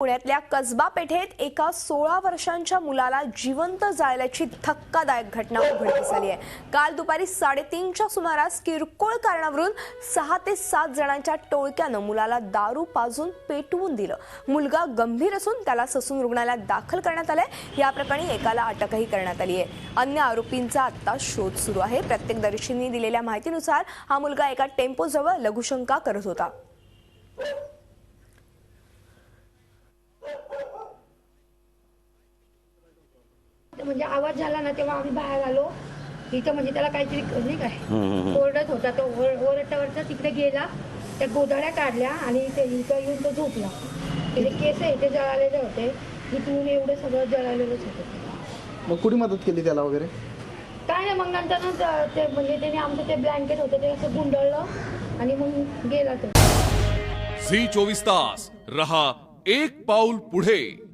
पुण्यातल्या कसबा पेठेत एका 16 वर्षांच्या मुलाला जिवंत जाळल्याची धक्कादायक घटना उघडकीस आली आहे। काल दुपारी 3:30च्या सुमारास किरकोळ कारणावरून 6 ते 7 जणांच्या टोळक्यानं मुलाला दारू पाजून पेटवून दिलं। मुलगा गंभीर असून त्याला ससून रुग्णालयात दाखल करण्यात आलंय। या प्रकरणी एकाला अटकही करण्यात आली आहे। अन्य आरोपींचा आता शोध सुरू आहे। प्रत्यक्षदर्शींनी दिलेल्या माहितीनुसार हा मुलगा एका टेम्पोजवळ लघुशंका करत होता। म्हणजे आवाज झाला ना तेव्हा आम्ही बाहेर आलो। इथं म्हणजे त्याला काहीतरी नाही काय ओरडत होता, तो ओरडतावरचा तिकडे गेला, त्या गोधड्या काढल्या आणि ते इथं येऊन तो झोपला। त्याचे केस इथे जळालेले होते, इथून एवढं सगळं जळालेलंच होतं। मग कुणी मदत केली त्याला वगैरे? काय नाही, मग नंतर ते म्हणजे त्याने आमचं ते ब्लँकेट होतं ते असं गुंडळलं आणि मग गेला तो। झी 24 तास रहा एक पाऊल पुढे।